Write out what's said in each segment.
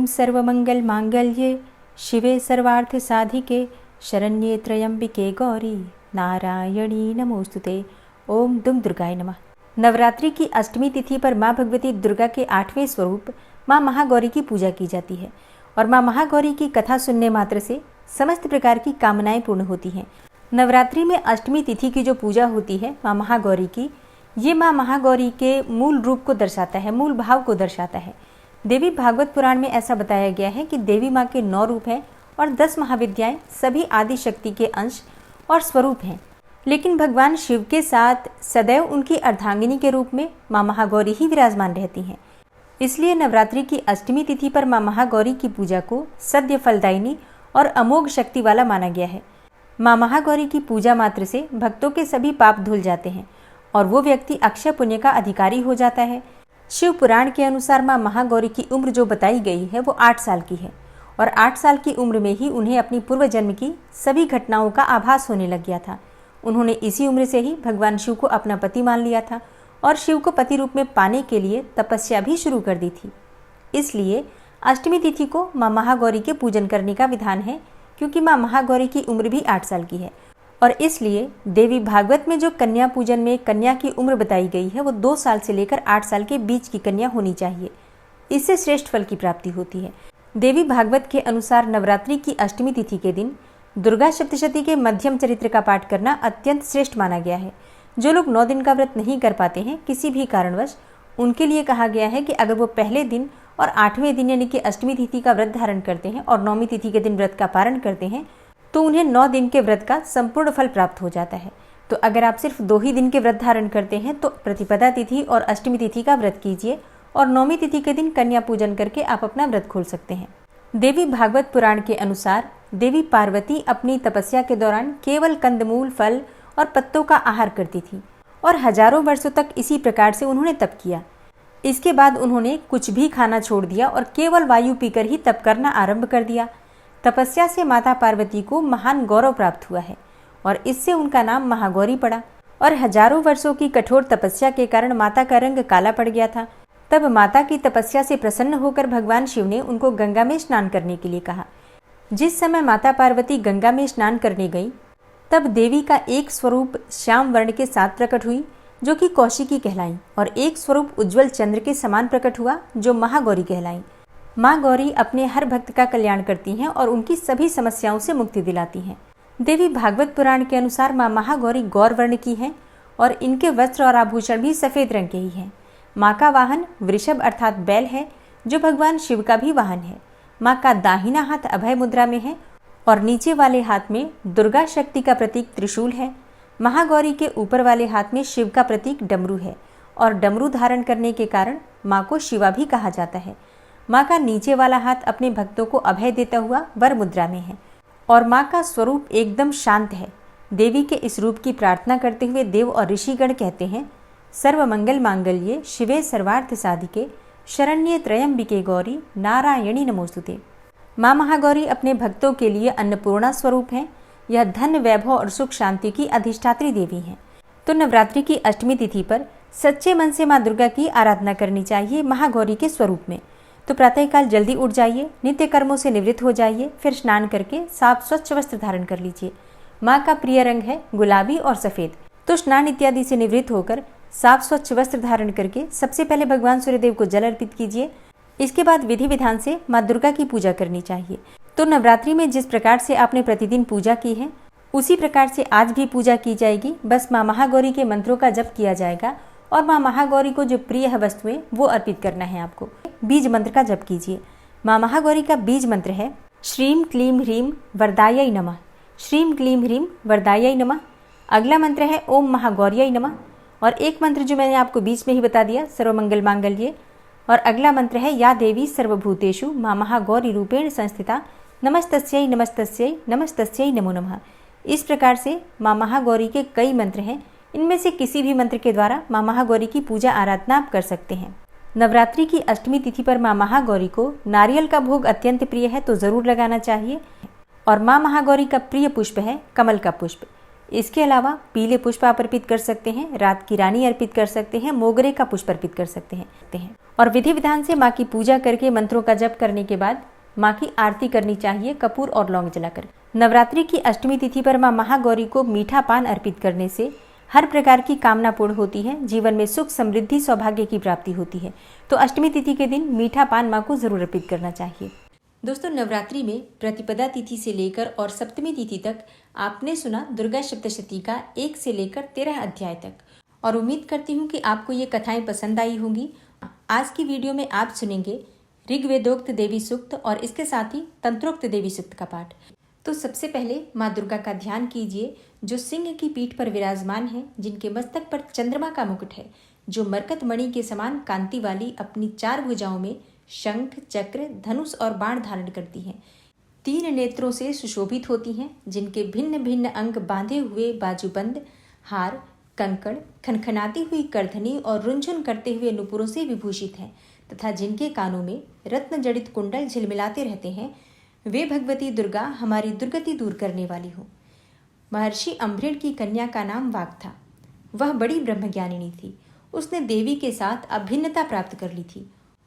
ओम सर्वमंगल मांगल्ये शिवे सर्वार्थ साधिके शरण्ये त्र्यंबिके गौरी नारायणी नमोस्तुते। ओम दुम दुर्गाय नमः। नवरात्रि की अष्टमी तिथि पर माँ भगवती दुर्गा के 8वें स्वरूप माँ महागौरी की पूजा की जाती है और माँ महागौरी की कथा सुनने मात्र से समस्त प्रकार की कामनाएं पूर्ण होती हैं। नवरात्रि में अष्टमी तिथि की जो पूजा होती है माँ महागौरी की, ये माँ महागौरी के मूल रूप को दर्शाता है, मूल भाव को दर्शाता है। देवी भागवत पुराण में ऐसा बताया गया है कि देवी माँ के 9 रूप हैं और 10 महाविद्याएं सभी आदि शक्ति के अंश और स्वरूप हैं, लेकिन भगवान शिव के साथ सदैव उनकी अर्धांगिनी के रूप में माँ महागौरी ही विराजमान रहती हैं। इसलिए नवरात्रि की अष्टमी तिथि पर माँ महागौरी की पूजा को सद्य फलदायिनी और अमोघ शक्ति वाला माना गया है। माँ महागौरी की पूजा मात्र से भक्तों के सभी पाप धुल जाते हैं और वो व्यक्ति अक्षय पुण्य का अधिकारी हो जाता है। शिव पुराण के अनुसार माँ महागौरी की उम्र जो बताई गई है वो 8 साल की है और 8 साल की उम्र में ही उन्हें अपनी पूर्व जन्म की सभी घटनाओं का आभास होने लग गया था। उन्होंने इसी उम्र से ही भगवान शिव को अपना पति मान लिया था और शिव को पति रूप में पाने के लिए तपस्या भी शुरू कर दी थी। इसलिए अष्टमी तिथि को माँ महागौरी के पूजन करने का विधान है, क्योंकि माँ महागौरी की उम्र भी 8 साल की है और इसलिए देवी भागवत में जो कन्या पूजन में कन्या की उम्र बताई गई है वो 2 साल से लेकर 8 साल के बीच की कन्या होनी चाहिए। इससे श्रेष्ठ फल की प्राप्ति होती है। देवी भागवत के अनुसार नवरात्रि की अष्टमी तिथि के दिन दुर्गा सप्तशती के मध्यम चरित्र का पाठ करना अत्यंत श्रेष्ठ माना गया है। जो लोग 9 दिन का व्रत नहीं कर पाते हैं किसी भी कारणवश, उनके लिए कहा गया है कि अगर वो पहले दिन और 8वें दिन यानी कि अष्टमी तिथि का व्रत धारण करते हैं और 9वीं तिथि के दिन व्रत का पारण करते हैं तो उन्हें 9 दिन के व्रत का संपूर्ण फल प्राप्त हो जाता है। तो अगर आप सिर्फ 2 ही दिन के व्रत धारण करते हैं तो प्रतिपदा तिथि और अष्टमी तिथि का व्रत कीजिए और 9वीं तिथि के दिन कन्या पूजन करके आप अपना व्रत खोल सकते हैं। देवी भागवत पुराण के अनुसार देवी पार्वती अपनी तपस्या के दौरान केवल कंदमूल, फल और पत्तों का आहार करती थी और हजारों वर्षों तक इसी प्रकार से उन्होंने तप किया। इसके बाद उन्होंने कुछ भी खाना छोड़ दिया और केवल वायु पीकर ही तप करना आरंभ कर दिया। तपस्या से माता पार्वती को महान गौरव प्राप्त हुआ है और इससे उनका नाम महागौरी पड़ा और हजारों वर्षों की कठोर तपस्या के कारण माता का रंग काला पड़ गया था। तब माता की तपस्या से प्रसन्न होकर भगवान शिव ने उनको गंगा में स्नान करने के लिए कहा। जिस समय माता पार्वती गंगा में स्नान करने गई तब देवी का एक स्वरूप श्याम वर्ण के साथ प्रकट हुई जो कि कौशिकी कहलाई और एक स्वरूप उज्जवल चंद्र के समान प्रकट हुआ जो महागौरी कहलाई। माँ गौरी अपने हर भक्त का कल्याण करती हैं और उनकी सभी समस्याओं से मुक्ति दिलाती हैं। देवी भागवत पुराण के अनुसार माँ महागौरी गौर वर्ण की हैं और इनके वस्त्र और आभूषण भी सफेद रंग के ही हैं। माँ का वाहन वृषभ अर्थात बैल है जो भगवान शिव का भी वाहन है। माँ का दाहिना हाथ अभय मुद्रा में है और नीचे वाले हाथ में दुर्गा शक्ति का प्रतीक त्रिशूल है। महागौरी के ऊपर वाले हाथ में शिव का प्रतीक डमरू है और डमरू धारण करने के कारण माँ को शिवा भी कहा जाता है। माँ का नीचे वाला हाथ अपने भक्तों को अभय देता हुआ वर मुद्रा में है और माँ का स्वरूप एकदम शांत है। देवी के इस रूप की प्रार्थना करते हुए देव और ऋषिगण कहते हैं, सर्वमंगल मांगल्ये शिवे सर्वार्थ साधिके शरण्ये त्र्यंबिके गौरी नारायणी नमोस्तुते। माँ महागौरी अपने भक्तों के लिए अन्नपूर्णा स्वरूप हैं। यह धन, वैभव और सुख शांति की अधिष्ठात्री देवी हैं। तो नवरात्रि की अष्टमी तिथि पर सच्चे मन से माँ दुर्गा की आराधना करनी चाहिए महागौरी के स्वरूप में। तो प्रातःकाल जल्दी उठ जाइए, नित्य कर्मों से निवृत्त हो जाइए, फिर स्नान करके साफ स्वच्छ वस्त्र धारण कर लीजिए। माँ का प्रिय रंग है गुलाबी और सफ़ेद। तो स्नान इत्यादि से निवृत्त होकर साफ स्वच्छ वस्त्र धारण करके सबसे पहले भगवान सूर्यदेव को जल अर्पित कीजिए। इसके बाद विधि विधान से माँ दुर्गा की पूजा करनी चाहिए। तो नवरात्रि में जिस प्रकार से आपने प्रतिदिन पूजा की है उसी प्रकार से आज भी पूजा की जाएगी। बस माँ महागौरी के मंत्रों का जप किया जाएगा और माँ महागौरी को जो प्रिय है वस्तुएं वो अर्पित करना है आपको। बीज मंत्र का जप कीजिए। माँ महागौरी का बीज मंत्र है श्रीम क्लीम ह्रीम वरदायै नमः। श्रीम क्लीम ह्रीम वरदायै नमः। अगला मंत्र है ओम महागौर्यै नमः और एक मंत्र जो मैंने आपको बीच में ही बता दिया सर्वमंगल मांगल्ये, और अगला मंत्र है या देवी सर्वभूतेषु माँ महागौरी रूपेण संस्थिता नमस्तस्यै नमस्तस्यै नमस्तस्यै नमो नमः। इस प्रकार से माँ महागौरी के कई मंत्र हैं। इनमें से किसी भी मंत्र के द्वारा माँ महागौरी की पूजा आराधना आप कर सकते हैं। नवरात्रि की अष्टमी तिथि पर माँ महागौरी को नारियल का भोग अत्यंत प्रिय है तो ज़रूर लगाना चाहिए और माँ महागौरी का प्रिय पुष्प है कमल का पुष्प। इसके अलावा पीले पुष्प आप अर्पित कर सकते हैं, रात की रानी अर्पित कर सकते हैं, मोगरे का पुष्प अर्पित कर सकते हैं। और विधि विधान से माँ की पूजा करके मंत्रों का जप करने के बाद माँ की आरती करनी चाहिए कपूर और लौंग जलाकर। नवरात्रि की अष्टमी तिथि पर माँ महागौरी को मीठा पान अर्पित करने से हर प्रकार की कामना पूर्ण होती है, जीवन में सुख समृद्धि सौभाग्य की प्राप्ति होती है। तो अष्टमी तिथि के दिन मीठा पान माँ को जरूर अर्पित करना चाहिए। दोस्तों, नवरात्रि में प्रतिपदा तिथि से लेकर और सप्तमी तिथि तक आपने सुना दुर्गा सप्तशती का 1 से लेकर 13 अध्याय तक, और उम्मीद करती हूँ कि आपको ये कथाएं पसंद आई होंगी। आज की वीडियो में आप सुनेंगे ऋग्वेदोक्त देवी सूक्त और इसके साथ ही तंत्रोक्त देवी सूक्त का पाठ। तो सबसे पहले माँ दुर्गा का ध्यान कीजिए, जो सिंह की पीठ पर विराजमान है, जिनके मस्तक पर चंद्रमा का मुकुट है, जो मरकत मणि के समान कांति वाली अपनी 4 भुजाओं में शंख, चक्र, धनुष और बाण धारण करती हैं, 3 नेत्रों से सुशोभित होती हैं, जिनके भिन्न भिन्न अंग बांधे हुए बाजूबंद, हार, कंकड़, खनखनाती हुई करधनी और रुंझुन करते हुए नुपुरों से विभूषित हैं, तथा जिनके कानों में रत्न जड़ित कुंडल झिलमिलाते रहते हैं, वे भगवती दुर्गा हमारी दुर्गति दूर करने वाली हो। महर्षि अम्भृण की कन्या का नाम वाग था। वह बड़ी ब्रह्मज्ञानिनी थी। उसने देवी के साथ अभिन्नता प्राप्त कर ली थी।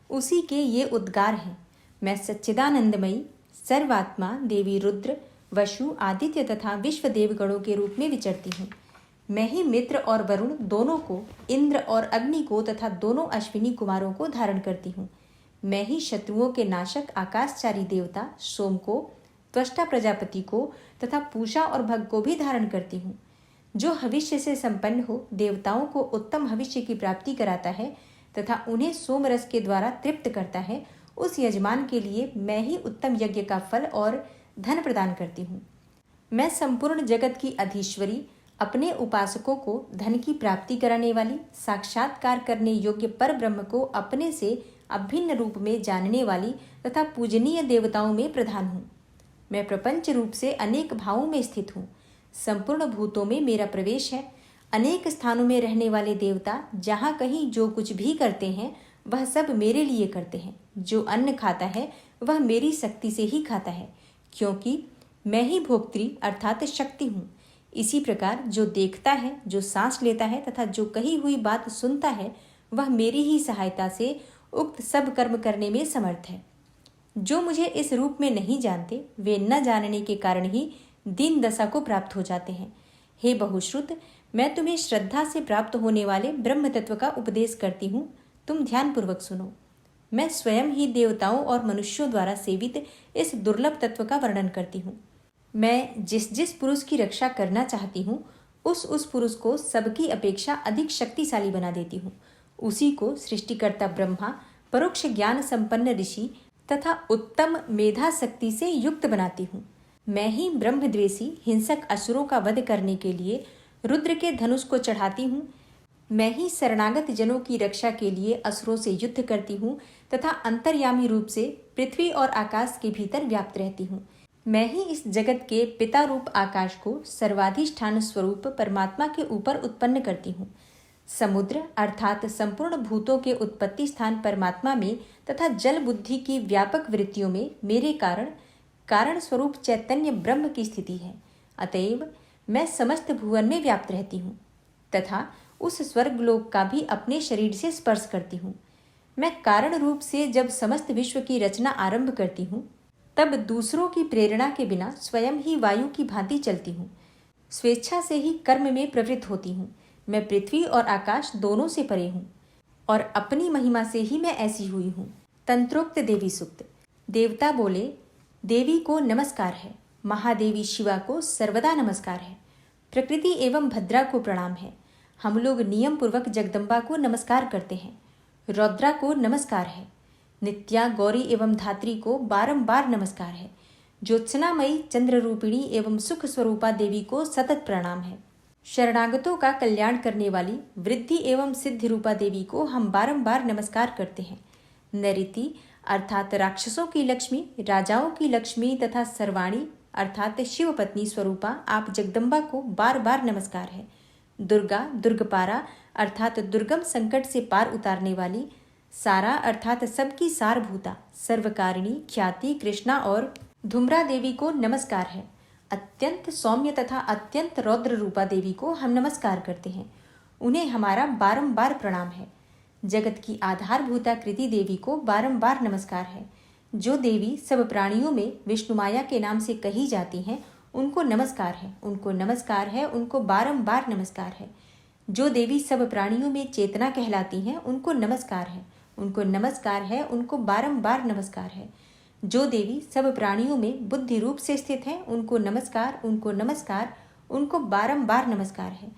उसी के ये उद्गार हैं, मैं सच्चिदानंदमयी सर्वात्मा देवी रुद्र, वशु, आदित्य तथा विश्व देवगणों के रूप में विचरती हूँ। मैं ही मित्र और वरुण दोनों को, इंद्र और अग्नि को तथा दोनों अश्विनी कुमारों को धारण करती हूँ। मैं ही शत्रुओं के नाशक आकाशचारी देवता सोम को, त्वष्टा प्रजापति को तथा पूषा और भग को भी धारण करती हूँ। जो हविष्य से संपन्न हो, देवताओं को उत्तम हविष्य की प्राप्ति कराता है तथा उन्हें सोम रस के द्वारा तृप्त करता है, उस यजमान के लिए मैं ही उत्तम यज्ञ का फल और धन प्रदान करती हूँ। मैं संपूर्ण जगत की अधीश्वरी, अपने उपासकों को धन की प्राप्ति कराने वाली, साक्षात्कार करने योग्य पर ब्रह्म को अपने से अभिन्न रूप में जानने वाली तथा पूजनीय देवताओं में प्रधान हूँ। मैं प्रपंच रूप से अनेक भावों में स्थित हूँ। संपूर्ण भूतों में मेरा प्रवेश है। अनेक स्थानों में रहने वाले देवता जहाँ कहीं जो कुछ भी करते हैं, वह सब मेरे लिए करते हैं। जो अन्न खाता है वह मेरी शक्ति से ही खाता है, क्योंकि मैं ही भोक्त्री अर्थात शक्ति हूँ। इसी प्रकार जो देखता है, जो सांस लेता है तथा जो कही हुई बात सुनता है, वह मेरी ही सहायता से उक्त सब कर्म करने में समर्थ है। जो मुझे इस रूप में नहीं जानते, वे न जानने के कारण ही दीन दशा को प्राप्त हो जाते हैं। हे बहुश्रुत, मैं तुम्हें श्रद्धा से प्राप्त होने वाले ब्रह्म तत्व का उपदेश करती हूँ, तुम ध्यानपूर्वक सुनो। मैं स्वयं ही देवताओं और मनुष्यों द्वारा सेवित इस दुर्लभ तत्व का वर्णन करती हूँ। मैं जिस जिस पुरुष की रक्षा करना चाहती हूँ, उस पुरुष को सबकी अपेक्षा अधिक शक्तिशाली बना देती हूँ। उसी को सृष्टिकर्ता ब्रह्मा, परोक्ष ज्ञान संपन्न ऋषि तथा उत्तम मेधा शक्ति से युक्त बनाती हूँ। मैं ही ब्रह्मद्वेषी हिंसक असुरों का वध करने के लिए रुद्र के धनुष को चढ़ाती हूँ। मैं ही शरणागत जनों की रक्षा के लिए असुरों से युद्ध करती हूँ तथा अंतर्यामी रूप से पृथ्वी और आकाश के भीतर व्याप्त रहती हूँ। मैं ही इस जगत के पिता रूप आकाश को सर्वाधिष्ठान स्वरूप परमात्मा के ऊपर उत्पन्न करती हूँ। समुद्र अर्थात संपूर्ण भूतों के उत्पत्ति स्थान परमात्मा में तथा जल बुद्धि की व्यापक वृत्तियों में मेरे कारण स्वरूप चैतन्य ब्रह्म की स्थिति है। अतएव मैं समस्त भुवन में व्याप्त रहती हूँ तथा उस स्वर्गलोक का भी अपने शरीर से स्पर्श करती हूँ। मैं कारण रूप से जब समस्त विश्व की रचना आरंभ करती हूँ, तब दूसरों की प्रेरणा के बिना स्वयं ही वायु की भांति चलती हूँ। स्वेच्छा से ही कर्म में प्रवृत्त होती हूँ। मैं पृथ्वी और आकाश दोनों से परे हूँ और अपनी महिमा से ही मैं ऐसी हुई हूँ। तंत्रोक्त देवी सूक्त। देवता बोले, देवी को नमस्कार है, महादेवी शिवा को सर्वदा नमस्कार है, प्रकृति एवं भद्रा को प्रणाम है। हम लोग नियम पूर्वक जगदम्बा को नमस्कार करते हैं। रौद्रा को नमस्कार है। नित्या, गौरी एवं धात्री को बारंबार नमस्कार है। ज्योत्सनामयी, चंद्र रूपिणी एवं सुख स्वरूपा देवी को सतत प्रणाम है। शरणागतों का कल्याण करने वाली वृद्धि एवं सिद्धि रूपा देवी को हम बारंबार नमस्कार करते हैं। नैऋति अर्थात राक्षसों की लक्ष्मी, राजाओं की लक्ष्मी तथा सर्वाणी अर्थात शिव पत्नी स्वरूपा आप जगदम्बा को बार बार नमस्कार है। दुर्गा, दुर्गपारा अर्थात दुर्गम संकट से पार उतारने वाली, सारा अर्थात सबकी सारभूता, सर्वकारिणी, ख्याति, कृष्णा और धूम्रा देवी को नमस्कार है। अत्यंत सौम्य तथा अत्यंत रौद्र रूपा देवी को हम नमस्कार करते हैं। उन्हें हमारा बारंबार प्रणाम है। जगत की आधारभूता कृति देवी को बारंबार नमस्कार है। जो देवी सब प्राणियों में विष्णु माया के नाम से कही जाती हैं, उनको नमस्कार है, उनको नमस्कार है, उनको बारंबार नमस्कार है। जो देवी सब प्राणियों में चेतना कहलाती हैं, उनको नमस्कार है, उनको नमस्कार है, उनको बारंबार नमस्कार है। जो देवी सब प्राणियों में बुद्धि रूप से स्थित है, उनको नमस्कार, उनको नमस्कार, उनको बारंबार नमस्कार है।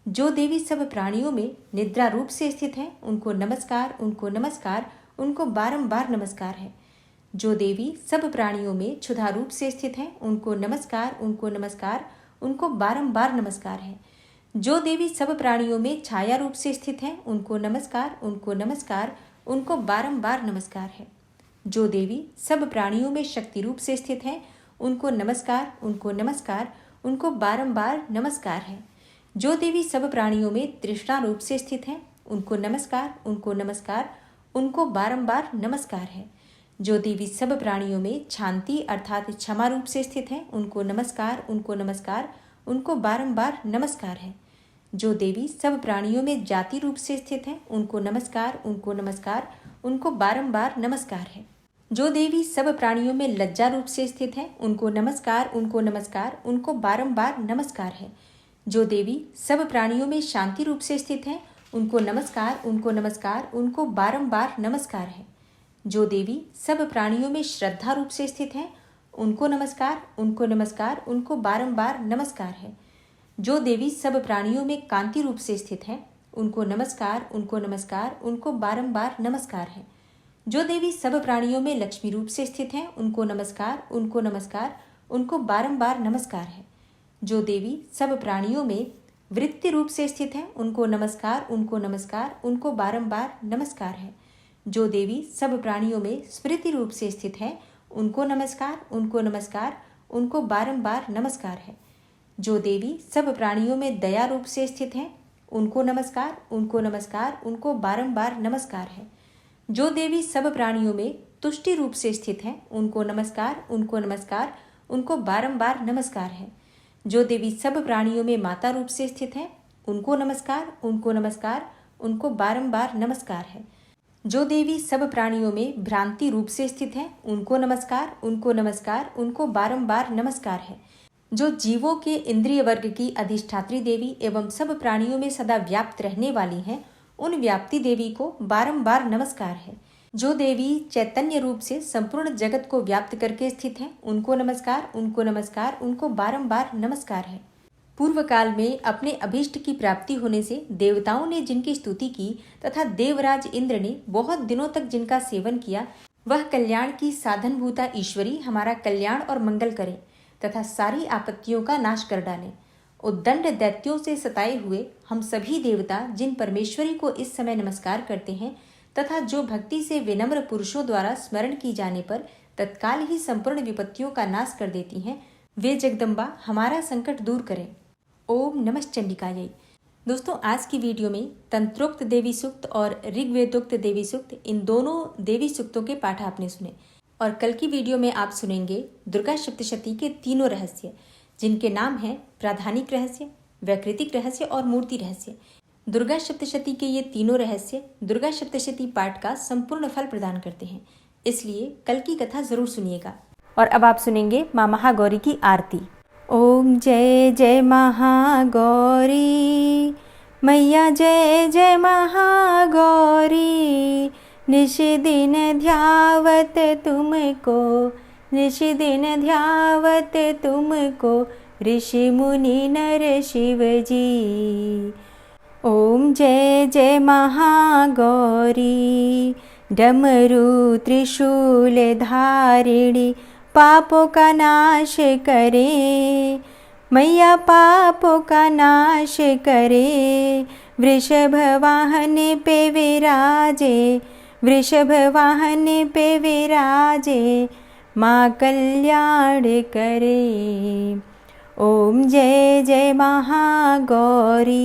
जो देवी सब प्राणियों में निद्रा रूप से स्थित है, उनको नमस्कार, उनको नमस्कार, उनको बारंबार नमस्कार है। जो देवी सब प्राणियों में क्षुधा रूप से स्थित है, उनको नमस्कार, उनको नमस्कार, उनको बारंबार नमस्कार है। जो देवी सब प्राणियों में छाया रूप से स्थित है, उनको नमस्कार, उनको नमस्कार, उनको बारंबार नमस्कार है। जो देवी सब प्राणियों में शक्ति रूप से स्थित है, उनको नमस्कार, उनको नमस्कार, उनको बारंबार नमस्कार है। जो देवी सब प्राणियों में तृष्णा रूप से स्थित है, उनको नमस्कार, उनको नमस्कार, उनको बारंबार नमस्कार है। जो देवी सब प्राणियों में शांति अर्थात क्षमा रूप से स्थित है, उनको नमस्कार, उनको नमस्कार, उनको बारंबार नमस्कार है। जो देवी सब प्राणियों में जाति रूप से स्थित है, उनको नमस्कार, उनको नमस्कार, उनको बारंबार नमस्कार है। जो देवी सब प्राणियों में लज्जा रूप से स्थित है, उनको नमस्कार, उनको नमस्कार, उनको बारंबार नमस्कार है। जो देवी सब प्राणियों में शांति रूप से स्थित है, उनको नमस्कार, उनको नमस्कार, उनको बारंबार नमस्कार है। जो देवी सब प्राणियों में श्रद्धा रूप से स्थित है, उनको नमस्कार, उनको नमस्कार, उनको बारंबार नमस्कार है। जो देवी सब प्राणियों में कांति रूप से स्थित है, उनको नमस्कार, उनको नमस्कार, उनको बारंबार नमस्कार है। जो देवी सब प्राणियों में लक्ष्मी रूप से स्थित है, उनको नमस्कार, उनको नमस्कार, उनको बारंबार नमस्कार है। जो देवी सब प्राणियों में वृत्ति रूप से स्थित है, उनको नमस्कार, उनको नमस्कार, उनको बारंबार नमस्कार है। जो देवी सब प्राणियों में स्मृति रूप से स्थित है, उनको नमस्कार, उनको नमस्कार, उनको बारंबार नमस्कार है। जो देवी सब प्राणियों में दया रूप से स्थित है, उनको नमस्कार, उनको नमस्कार, उनको बारंबार नमस्कार है। जो देवी सब प्राणियों में तुष्टि रूप से स्थित है, उनको नमस्कार, उनको नमस्कार, उनको बारंबार नमस्कार है। जो देवी सब प्राणियों में माता रूप से स्थित है, उनको नमस्कार, उनको नमस्कार, उनको बारंबार नमस्कार है। जो देवी सब प्राणियों में भ्रांति रूप से स्थित है, उनको नमस्कार, उनको नमस्कार, उनको बारंबार नमस्कार है। जो जीवों के इंद्रिय वर्ग की अधिष्ठात्री देवी एवं सब प्राणियों में सदा व्याप्त रहने वाली हैं, उन व्याप्ति देवी को बारंबार नमस्कार है। जो देवी चैतन्य रूप से संपूर्ण जगत को व्याप्त करके स्थित हैं, उनको नमस्कार, उनको नमस्कार, उनको बारंबार नमस्कार है। पूर्व काल में अपने अभीष्ट की प्राप्ति होने से देवताओं ने जिनकी स्तुति की तथा देवराज इंद्र ने बहुत दिनों तक जिनका सेवन किया, वह कल्याण की साधनभूता ईश्वरी हमारा कल्याण और मंगल करे तथा सारी आपत्तियों का नाश कर डालें। उद्दंड दैत्यों से सताए हुए हम सभी देवता जिन परमेश्वरी को इस समय नमस्कार करते हैं तथा जो भक्ति से विनम्र पुरुषों द्वारा स्मरण की जाने पर तत्काल ही संपूर्ण विपत्तियों का नाश कर देती हैं, वे जगदम्बा हमारा संकट दूर करें। ओम नमः चंडिकायै। दोस्तों, आज की वीडियो में तंत्रोक्त देवी सूक्त और ऋग्वेदोक्त देवी सूक्त, इन दोनों देवी सूक्तों के पाठ आपने सुने और कल की वीडियो में आप सुनेंगे दुर्गा सप्तशती के तीनों रहस्य, जिनके नाम हैं प्राधानिक रहस्य, वैकृतिक रहस्य और मूर्ति रहस्य। दुर्गा सप्तशती के ये तीनों रहस्य दुर्गा सप्तशती पाठ का संपूर्ण फल प्रदान करते हैं, इसलिए कल की कथा जरूर सुनिएगा। और अब आप सुनेंगे माँ महागौरी की आरती। ओम जय जय महागौरी मैया, जय जय महागौरी, निश दिन ध्यावत तुमको, निश दिन ध्यावत तुमको, ऋषि मुनि नर शिव जी। ओम जय जय महागौरी, डमरू त्रिशूल धारिणी, पापों का नाश करे मैया, पापों का नाश करे। वृषभ वाहन पे विराजे, वृषभ वाहन पे विराजे, माँ कल्याण करे। ओम जय जय महागौरी।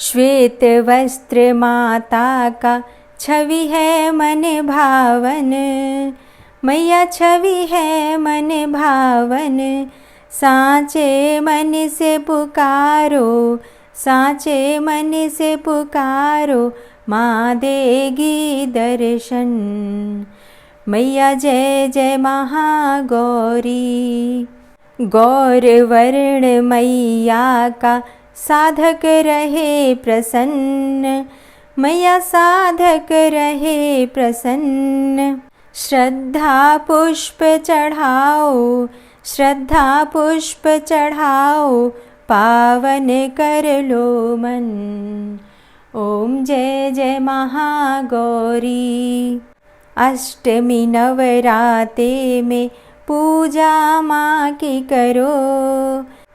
श्वेत वस्त्र माता का छवि है मन भावन मैया, छवि है मन भावन। साँचे मन से पुकारो, साँचे मन से पुकारो, माँ देगी दर्शन। मैया जय जय महागौरी। गौर वर्ण मैया का साधक रहे प्रसन्न, मैया साधक रहे प्रसन्न। श्रद्धा पुष्प चढ़ाओ, श्रद्धा पुष्प चढ़ाओ, पावन कर लो मन। ओम जय जय महागौरी। अष्टमी नवराते में पूजा माँ की करो,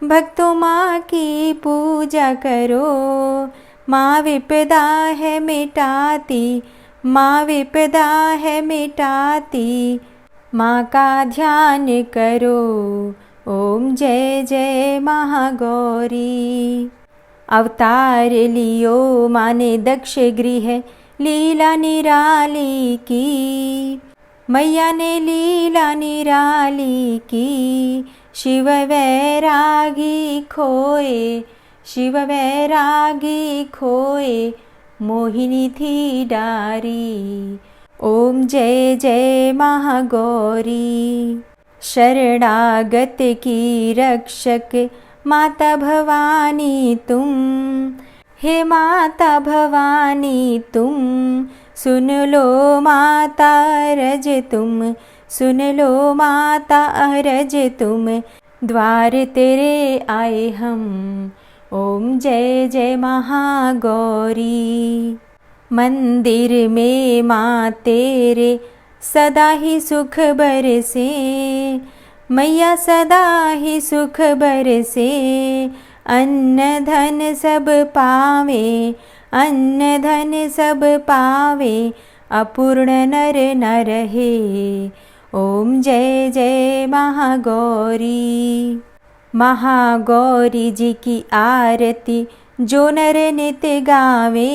भक्तों माँ की पूजा करो। माँ विपदा है मिटाती, माँ विपदा है मिटाती, माँ का ध्यान करो। ओम जय जय महागौरी। अवतार लियो माँ ने दक्ष गृह, लीला निराली की, मैया ने लीला निराली की। शिव वैरागी खोए, शिव वैरागी खोए, मोहिनी थी डारी। ओम जय जय महागौरी। शरणागत की रक्षक माता भवानी तुम, हे माता भवानी तुम। सुन लो माता अरज तुम, सुन लो माता अरज तुम, द्वार तेरे आए हम। ओम जय जय महागौरी। मंदिर में माँ तेरे सदा ही सुख बरसे, मैया सदा ही सुख बरसे। अन्न धन सब पावे, अन्न धन सब पावे, अपूर्ण नर न रहे। ओम जय जय महागौरी। महागौरी जी की आरती जो नर नित्य गावे,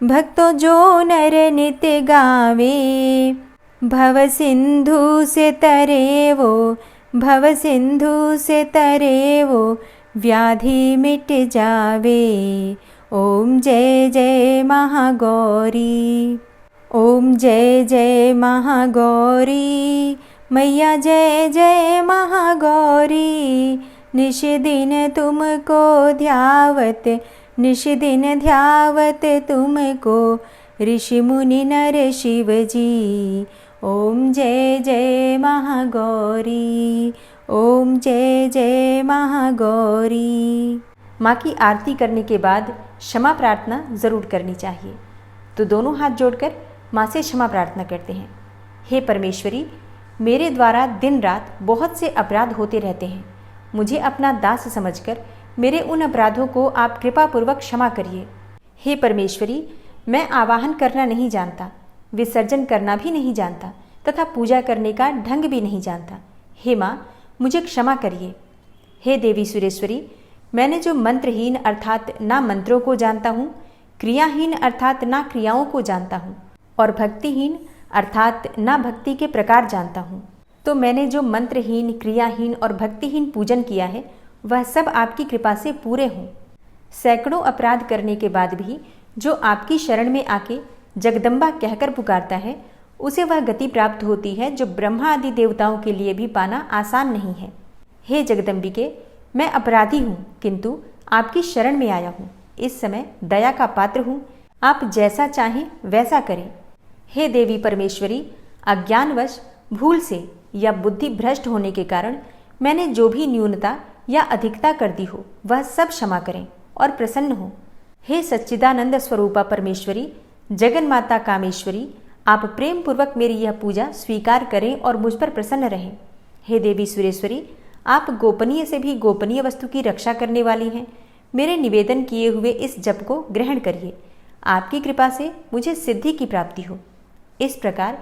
भक्तों जो नर नित्य गावे। भव सिंधु से तरे वो, भव सिंधु से तरे वो, व्याधि मिट जावे। ओम जय जय महागौरी। ओम जय जय महागौरी। मैया जय जय महागौरी। निश दिन तुमको ध्यावत, निश दिन ध्यावत तुमको, ऋषि मुनि नर शिव जी। ओम जय जय महागौरी। ओम जय जय महागौरी। माँ की आरती करने के बाद क्षमा प्रार्थना ज़रूर करनी चाहिए। तो दोनों हाथ जोड़कर माँ से क्षमा प्रार्थना करते हैं। हे परमेश्वरी, मेरे द्वारा दिन रात बहुत से अपराध होते रहते हैं। मुझे अपना दास समझकर मेरे उन अपराधों को आप कृपापूर्वक क्षमा करिए। हे परमेश्वरी, मैं आवाहन करना नहीं जानता, विसर्जन करना भी नहीं जानता तथा पूजा करने का ढंग भी नहीं जानता। हे माँ, मुझे क्षमा करिए। हे देवी सुरेश्वरी, मैंने जो मंत्रहीन अर्थात ना मंत्रों को जानता हूँ, क्रियाहीन अर्थात ना क्रियाओं को जानता हूँ, और भक्तिहीन अर्थात ना भक्ति के प्रकार जानता हूँ, तो मैंने जो मंत्रहीन, क्रियाहीन और भक्तिहीन पूजन किया है वह सब आपकी कृपा से पूरे हों। सैकड़ों अपराध करने के बाद भी जो आपकी शरण में आके जगदम्बा कहकर पुकारता है, उसे वह गति प्राप्त होती है जो ब्रह्मा आदि देवताओं के लिए भी पाना आसान नहीं है। हे जगदम्बिके, मैं अपराधी हूँ, किंतु आपकी शरण में आया हूँ। इस समय दया का पात्र हूँ, आप जैसा चाहें वैसा करें। हे देवी परमेश्वरी, अज्ञानवश, भूल से या बुद्धि भ्रष्ट होने के कारण मैंने जो भी न्यूनता या अधिकता कर दी हो वह सब क्षमा करें और प्रसन्न हो। हे सच्चिदानंद स्वरूपा परमेश्वरी, जगन माता कामेश्वरी, आप प्रेम पूर्वक मेरी यह पूजा स्वीकार करें और मुझ पर प्रसन्न रहें। हे देवी सुरेश्वरी, आप गोपनीय से भी गोपनीय वस्तु की रक्षा करने वाली हैं। मेरे निवेदन किए हुए इस जप को ग्रहण करिए। आपकी कृपा से मुझे सिद्धि की प्राप्ति हो। इस प्रकार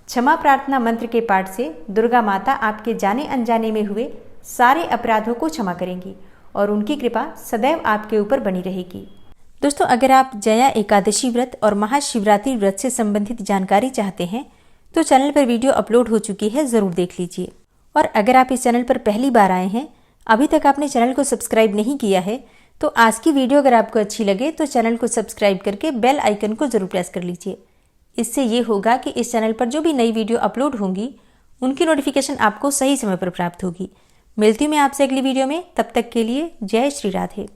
क्षमा प्रार्थना मंत्र के पाठ से दुर्गा माता आपके जाने अनजाने में हुए सारे अपराधों को क्षमा करेंगी और उनकी कृपा सदैव आपके ऊपर बनी रहेगी। दोस्तों, अगर आप जया एकादशी व्रत और महाशिवरात्रि व्रत से संबंधित जानकारी चाहते हैं तो चैनल पर वीडियो अपलोड हो चुकी है, ज़रूर देख लीजिए। और अगर आप इस चैनल पर पहली बार आए हैं, अभी तक आपने चैनल को सब्सक्राइब नहीं किया है, तो आज की वीडियो अगर आपको अच्छी लगे तो चैनल को सब्सक्राइब करके बेल आइकन को जरूर प्रेस कर लीजिए। इससे ये होगा कि इस चैनल पर जो भी नई वीडियो अपलोड होंगी उनकी नोटिफिकेशन आपको सही समय पर प्राप्त होगी। मिलती हूँ मैं आपसे अगली वीडियो में, तब तक के लिए जय श्री राधे।